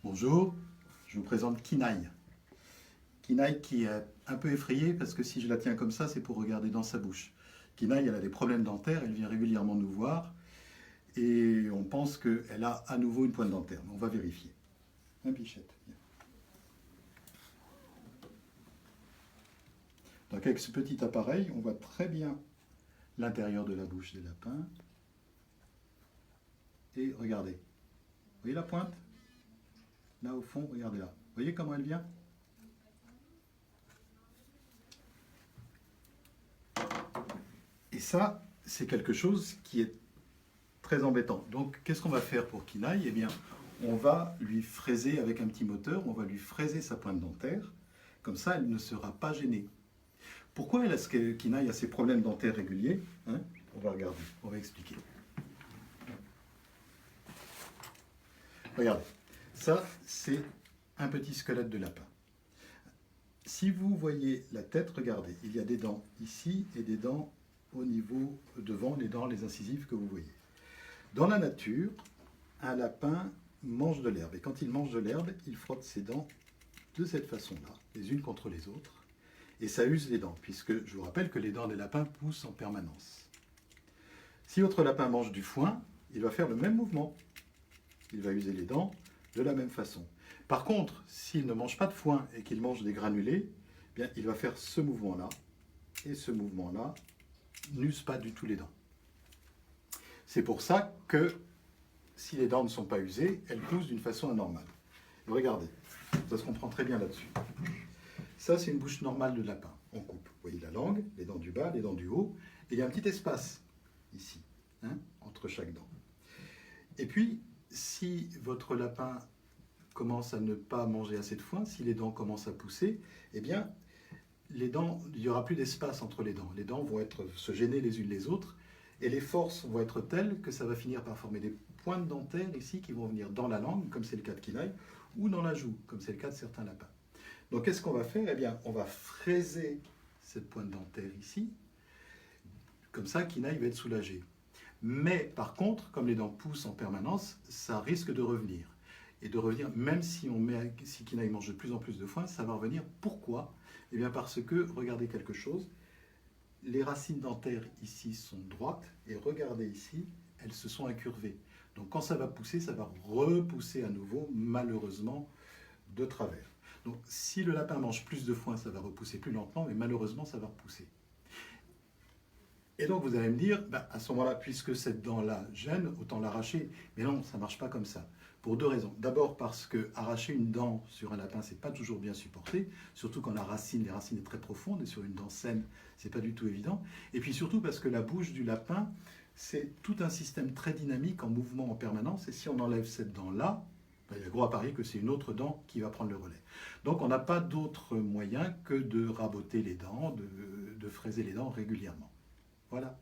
Bonjour, je vous présente Kinaï. Kinaï qui est un peu effrayée parce que si je la tiens comme ça, c'est pour regarder dans sa bouche. Kinaï, elle a des problèmes dentaires, elle vient régulièrement nous voir et on pense qu'elle a à nouveau une pointe dentaire. Mais on va vérifier. Un bichette. Donc avec ce petit appareil, on voit très bien l'intérieur de la bouche des lapins. Et regardez, vous voyez la pointe? Là au fond, regardez là. Vous voyez comment elle vient? Et ça, c'est quelque chose qui est très embêtant. Donc, qu'est-ce qu'on va faire pour Kinaï? Eh bien, on va lui fraiser avec un petit moteur, on va lui fraiser sa pointe dentaire. Comme ça, elle ne sera pas gênée. Pourquoi est-ce que Kinaï a ces problèmes dentaires réguliers, hein? On va regarder, on va expliquer. Regardez, ça, c'est un petit squelette de lapin. Si vous voyez la tête, regardez, il y a des dents ici et des dents au niveau devant, les dents, les incisives que vous voyez. Dans la nature, un lapin mange de l'herbe. Et quand il mange de l'herbe, il frotte ses dents de cette façon-là, les unes contre les autres. Et ça use les dents, puisque je vous rappelle que les dents des lapins poussent en permanence. Si votre lapin mange du foin, il va faire le même mouvement. Il va user les dents de la même façon. Par contre, s'il ne mange pas de foin et qu'il mange des granulés, eh bien, il va faire ce mouvement-là. Et ce mouvement-là n'use pas du tout les dents. C'est pour ça que si les dents ne sont pas usées, elles poussent d'une façon anormale. Et regardez, ça se comprend très bien là-dessus. Ça, c'est une bouche normale de lapin. On coupe. Vous voyez la langue, les dents du bas, les dents du haut. Et il y a un petit espace ici, hein, entre chaque dent. Et puis, si votre lapin commence à ne pas manger assez de foin, si les dents commencent à pousser, eh bien, les dents, il n'y aura plus d'espace entre les dents. Les dents vont se gêner les unes les autres et les forces vont être telles que ça va finir par former des pointes dentaires ici qui vont venir dans la langue, comme c'est le cas de Kinaï, ou dans la joue, comme c'est le cas de certains lapins. Donc qu'est-ce qu'on va faire? Eh bien, on va fraiser cette pointe dentaire ici, comme ça Kinaï va être soulagé. Mais par contre, comme les dents poussent en permanence, ça risque de revenir. Et de revenir, même si Kinaï mange de plus en plus de foin, ça va revenir. Pourquoi? Eh bien parce que, regardez quelque chose, les racines dentaires ici sont droites, et regardez ici, elles se sont incurvées. Donc quand ça va pousser, ça va repousser à nouveau, malheureusement, de travers. Donc si le lapin mange plus de foin, ça va repousser plus lentement, mais malheureusement, ça va repousser. Et donc vous allez me dire, à ce moment-là, puisque cette dent-là gêne, autant l'arracher. Mais non, ça ne marche pas comme ça. Pour deux raisons. D'abord parce que arracher une dent sur un lapin, c'est pas toujours bien supporté, surtout quand les racines est très profonde, et sur une dent saine, c'est pas du tout évident. Et puis surtout parce que la bouche du lapin, c'est tout un système très dynamique en mouvement en permanence, et si on enlève cette dent-là, il y a gros à parier que c'est une autre dent qui va prendre le relais. Donc on n'a pas d'autre moyen que de raboter les dents, de fraiser les dents régulièrement. Voilà.